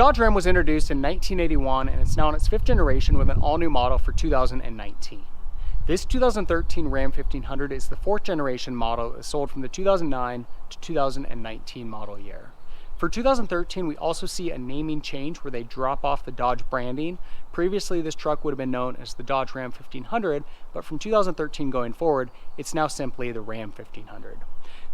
Dodge Ram was introduced in 1981 and it's now in its 5th generation with an all-new model for 2019. This 2013 Ram 1500 is the 4th generation model that was sold from the 2009 to 2019 model year. For 2013, we also see a naming change where they drop off the Dodge branding. Previously, this truck would have been known as the Dodge Ram 1500, but from 2013 going forward, it's now simply the Ram 1500.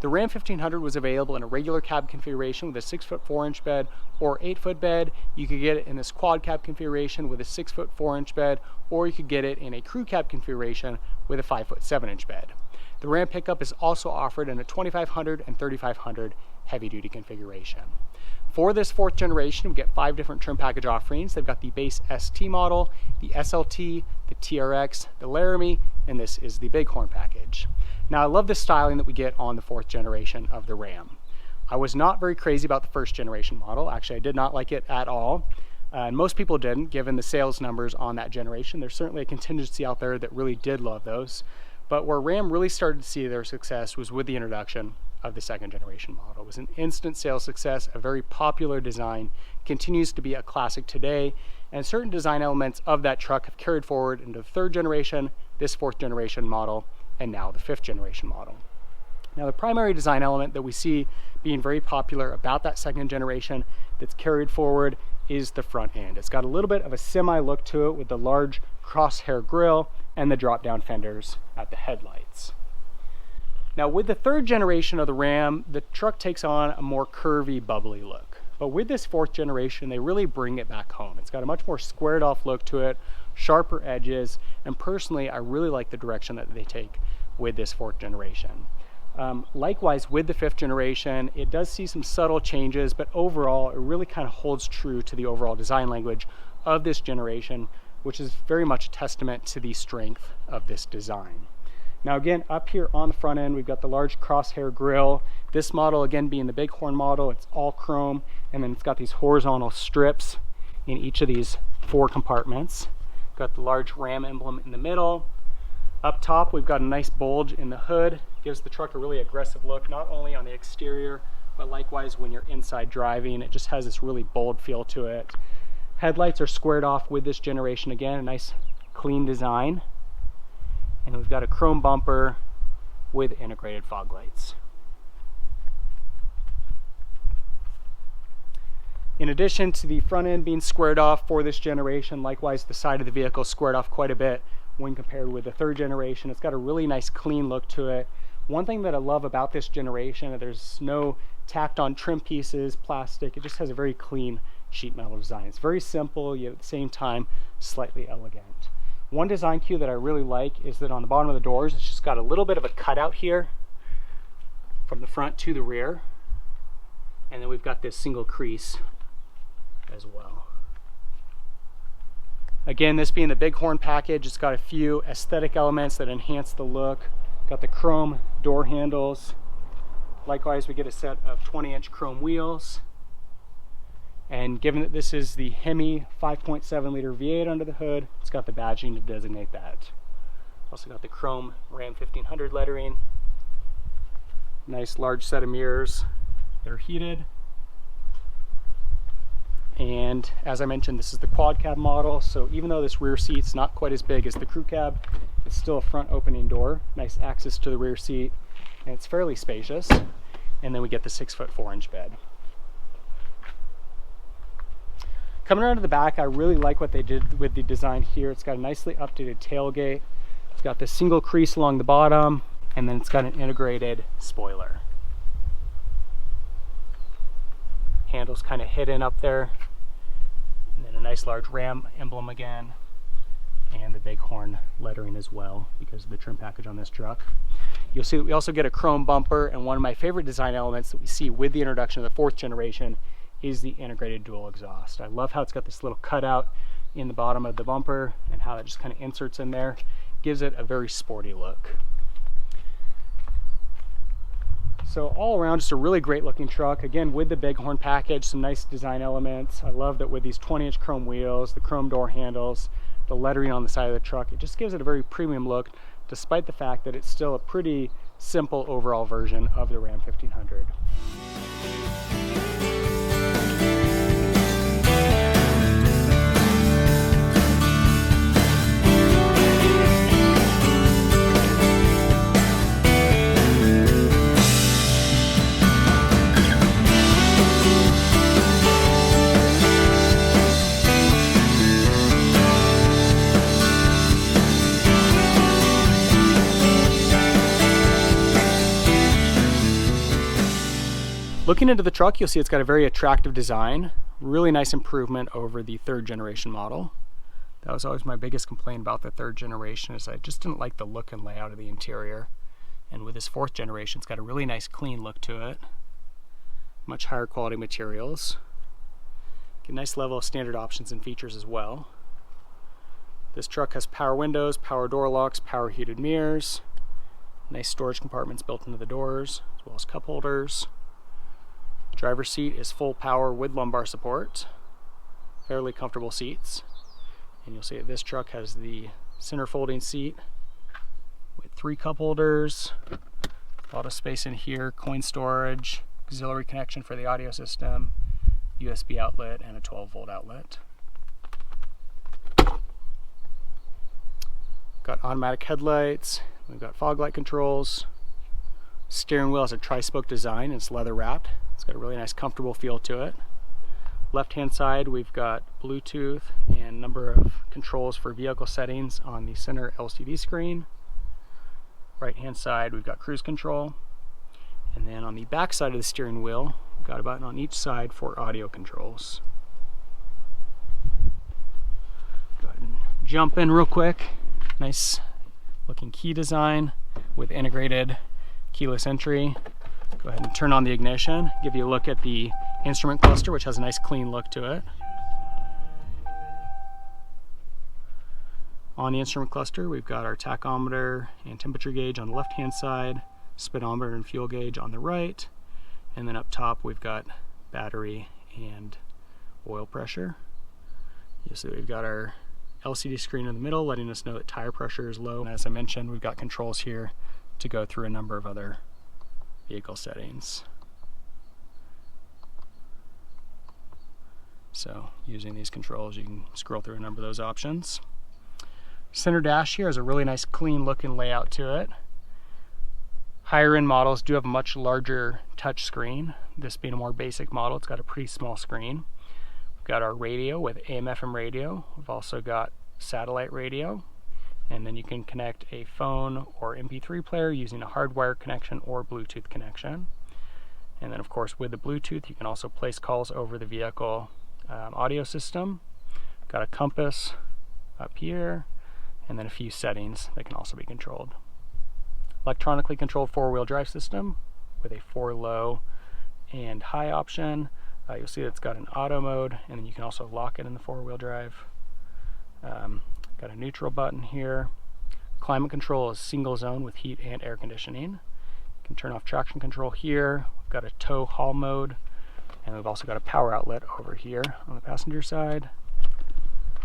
The Ram 1500 was available in a regular cab configuration with a 6'4" bed or 8-foot bed. You could get it in this quad cab configuration with a 6'4" bed, or you could get it in a crew cab configuration with a 5'7" bed. The Ram pickup is also offered in a 2500 and 3500 heavy-duty configuration. For this 4th generation, we get 5 different trim package offerings. They've got the base ST model, the SLT, the TRX, the Laramie, and this is the Bighorn package. Now, I love the styling that we get on the 4th generation of the Ram. I was not very crazy about the 1st generation model. Actually, I did not like it at all. And most people didn't, given the sales numbers on that generation. There's certainly a contingency out there that really did love those. But where Ram really started to see their success was with the introduction of the 2nd generation model. It was an instant sales success, a very popular design, continues to be a classic today, and certain design elements of that truck have carried forward into the 3rd generation, this 4th generation model, and now the 5th generation model. Now, the primary design element that we see being very popular about that 2nd generation that's carried forward is the front end. It's got a little bit of a semi look to it with the large crosshair grille and the drop down fenders at the headlights. Now, with the 3rd generation of the Ram, the truck takes on a more curvy, bubbly look. But with this 4th generation, they really bring it back home. It's got a much more squared off look to it, sharper edges, and personally, I really like the direction that they take with this 4th generation. Likewise, with the 5th generation, it does see some subtle changes, but overall, it really kind of holds true to the overall design language of this generation, which is very much a testament to the strength of this design. Now again, up here on the front end, we've got the large crosshair grille. This model, again, being the Bighorn model, it's all chrome, and then it's got these horizontal strips in each of these 4 compartments. Got the large Ram emblem in the middle. Up top, we've got a nice bulge in the hood. Gives the truck a really aggressive look, not only on the exterior, but likewise when you're inside driving. It just has this really bold feel to it. Headlights are squared off with this generation again, a nice clean design. And we've got a chrome bumper with integrated fog lights. In addition to the front end being squared off for this generation, likewise the side of the vehicle squared off quite a bit when compared with the 3rd generation. It's got a really nice clean look to it. One thing that I love about this generation, there's no tacked on trim pieces, plastic. It just has a very clean sheet metal design. It's very simple, yet at the same time slightly elegant. One design cue that I really like is that on the bottom of the doors, it's just got a little bit of a cutout here from the front to the rear. And then we've got this single crease as well. Again, this being the Bighorn package, it's got a few aesthetic elements that enhance the look. Got the chrome door handles. Likewise, we get a set of 20-inch chrome wheels. And given that this is the Hemi 5.7 liter V8 under the hood, it's got the badging to designate that. Also got the chrome Ram 1500 lettering. Nice large set of mirrors. They're heated. And as I mentioned, this is the quad cab model. So even though this rear seat's not quite as big as the crew cab, it's still a front opening door. Nice access to the rear seat. And it's fairly spacious. And then we get the 6'4" bed. Coming around to the back, I really like what they did with the design here. It's got a nicely updated tailgate. It's got this single crease along the bottom, and then it's got an integrated spoiler. Handle's kind of hidden up there. And then a nice large Ram emblem again, and the Bighorn lettering as well because of the trim package on this truck. You'll see that we also get a chrome bumper, and one of my favorite design elements that we see with the introduction of the 4th generation is the integrated dual exhaust. I love how it's got this little cutout in the bottom of the bumper and how that just kind of inserts in there. Gives it a very sporty look. So all around, just a really great looking truck. Again, with the Bighorn package, some nice design elements. I love that with these 20-inch chrome wheels, the chrome door handles, the lettering on the side of the truck, it just gives it a very premium look, despite the fact that it's still a pretty simple overall version of the Ram 1500. Looking into the truck, you'll see it's got a very attractive design, really nice improvement over the 3rd generation model. That was always my biggest complaint about the 3rd generation, is I just didn't like the look and layout of the interior. And with this 4th generation, it's got a really nice clean look to it. Much higher quality materials. Get a nice level of standard options and features as well. This truck has power windows, power door locks, power heated mirrors, nice storage compartments built into the doors, as well as cup holders. Driver's seat is full power with lumbar support. Fairly comfortable seats. And you'll see that this truck has the center folding seat with 3 cup holders, a lot of space in here, coin storage, auxiliary connection for the audio system, USB outlet, and a 12-volt outlet. Got automatic headlights, we've got fog light controls. Steering wheel has a tri-spoke design, and it's leather wrapped. It's got a really nice comfortable feel to it. Left hand side, we've got Bluetooth and a number of controls for vehicle settings on the center LCD screen. Right hand side, we've got cruise control. And then on the back side of the steering wheel, we've got a button on each side for audio controls. Go ahead and jump in real quick. Nice looking key design with integrated keyless entry. Go ahead and turn on the ignition, give you a look at the instrument cluster, which has a nice clean look to it. On the instrument cluster, we've got our tachometer and temperature gauge on the left hand side, speedometer and fuel gauge on the right, and then up top we've got battery and oil pressure. You'll see we've got our LCD screen in the middle letting us know that tire pressure is low. And as I mentioned, we've got controls here to go through a number of other vehicle settings. So using these controls, you can scroll through a number of those options. Center dash here has a really nice clean look and layout to it. Higher end models do have a much larger touch screen. This being a more basic model, it's got a pretty small screen. We've got our radio with AM/FM radio. We've also got satellite radio. And then you can connect a phone or MP3 player using a hardwired connection or Bluetooth connection. And then of course with the Bluetooth, you can also place calls over the vehicle audio system. Got a compass up here, and then a few settings that can also be controlled. Electronically controlled 4-wheel drive system with a 4 low and high option. You'll see that it's got an auto mode, and then you can also lock it in the 4-wheel drive. Got a neutral button here. Climate control is single zone with heat and air conditioning. You can turn off traction control here. We've got a tow haul mode, and we've also got a power outlet over here on the passenger side.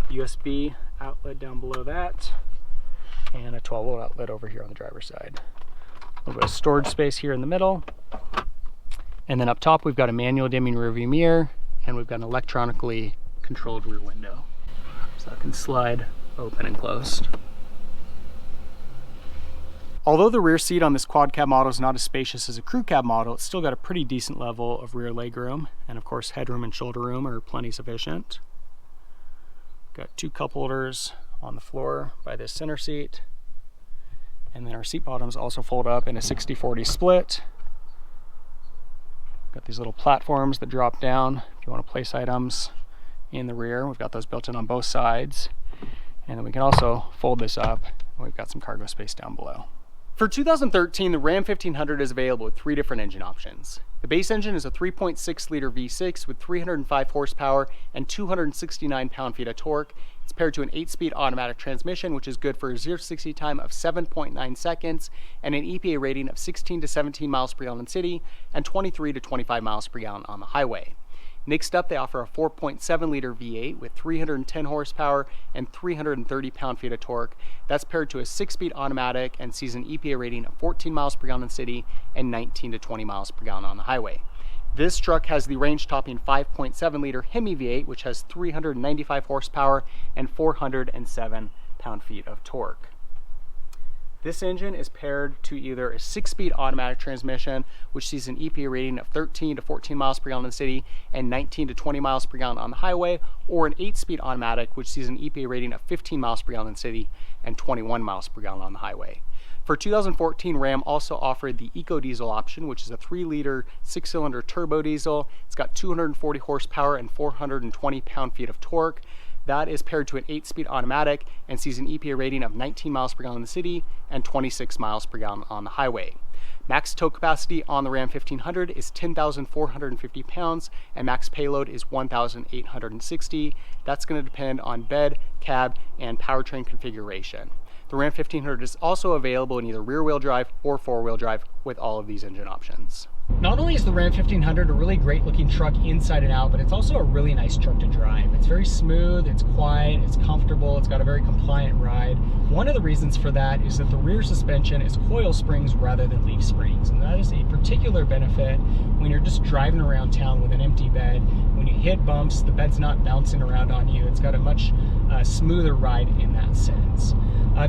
USB outlet down below that, and a 12-volt outlet over here on the driver's side. A little bit of storage space here in the middle. And then up top we've got a manual dimming rearview mirror, and we've got an electronically controlled rear window. So that can slide open and closed. Although the rear seat on this quad cab model is not as spacious as a crew cab model, it's still got a pretty decent level of rear legroom, and of course headroom and shoulder room are plenty sufficient. Got 2 cup holders on the floor by this center seat, and then our seat bottoms also fold up in a 60/40 split. Got these little platforms that drop down if you want to place items in the rear. We've got those built in on both sides. And then we can also fold this up, and we've got some cargo space down below. For 2013, the Ram 1500 is available with 3 different engine options. The base engine is a 3.6 liter V6 with 305 horsepower and 269 pound-feet of torque. It's paired to an 8-speed automatic transmission, which is good for a 0-60 time of 7.9 seconds and an EPA rating of 16 to 17 miles per gallon in city and 23 to 25 miles per gallon on the highway. Next up, they offer a 4.7 liter V8 with 310 horsepower and 330 pound-feet of torque. That's paired to a 6-speed automatic and sees an EPA rating of 14 miles per gallon in city and 19 to 20 miles per gallon on the highway. This truck has the range-topping 5.7 liter Hemi V8, which has 395 horsepower and 407 pound-feet of torque. This engine is paired to either a 6-speed automatic transmission, which sees an EPA rating of 13 to 14 miles per gallon in the city and 19 to 20 miles per gallon on the highway, or an 8-speed automatic, which sees an EPA rating of 15 miles per gallon in the city and 21 miles per gallon on the highway. For 2014, Ram also offered the EcoDiesel option, which is a 3-liter 6-cylinder turbo diesel. It's got 240 horsepower and 420 pound-feet of torque. That is paired to an 8-speed automatic and sees an EPA rating of 19 miles per gallon in the city and 26 miles per gallon on the highway. Max tow capacity on the Ram 1500 is 10,450 pounds and max payload is 1,860. That's going to depend on bed, cab, and powertrain configuration. The Ram 1500 is also available in either rear-wheel drive or four-wheel drive with all of these engine options. Not only is the Ram 1500 a really great looking truck inside and out, but it's also a really nice truck to drive. It's very smooth, it's quiet, it's comfortable, it's got a very compliant ride. One of the reasons for that is that the rear suspension is coil springs rather than leaf springs, and that is a particular benefit when you're just driving around town with an empty bed. When you hit bumps, the bed's not bouncing around on you. It's got a much smoother ride in that sense.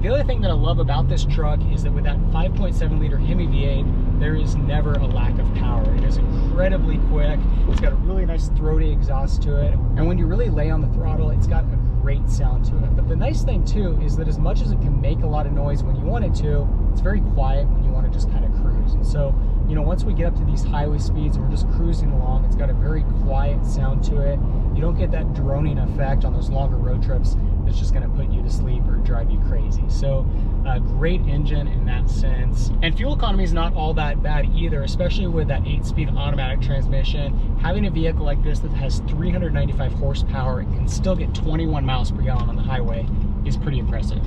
The other thing that I love about this truck is that with that 5.7 liter Hemi V8, there is never a lack of power. It is incredibly quick. It's got a really nice throaty exhaust to it. And when you really lay on the throttle, it's got a great sound to it. But the nice thing too is that as much as it can make a lot of noise when you want it to, it's very quiet when you want to just kind of cruise. And so, you know, once we get up to these highway speeds and we're just cruising along, it's got a very quiet sound to it. You don't get that droning effect on those longer road trips that's just going to put you to sleep or drive you crazy. So a great engine in that sense. And fuel economy is not all that bad either, especially with that 8-speed automatic transmission. Having a vehicle like this that has 395 horsepower and can still get 21 miles per gallon on the highway is pretty impressive.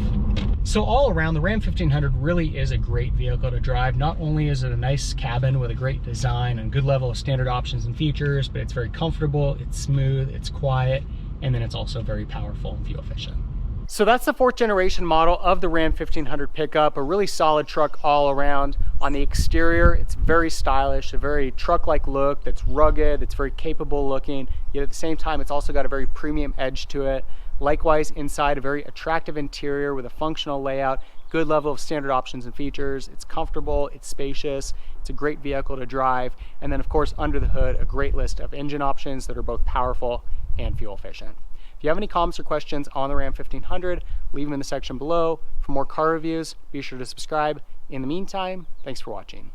So all around, the Ram 1500 really is a great vehicle to drive. Not only is it a nice cabin with a great design and good level of standard options and features, but it's very comfortable, it's smooth, it's quiet, and then it's also very powerful and fuel efficient. So that's the 4th generation model of the Ram 1500 pickup, a really solid truck all around. On the exterior, it's very stylish, a very truck-like look that's rugged, it's very capable looking, yet at the same time it's also got a very premium edge to it. Likewise, inside, a very attractive interior with a functional layout, good level of standard options and features. It's comfortable, it's spacious, it's a great vehicle to drive. And then of course, under the hood, a great list of engine options that are both powerful and fuel efficient. If you have any comments or questions on the Ram 1500, leave them in the section below. For more car reviews, be sure to subscribe. In the meantime, thanks for watching.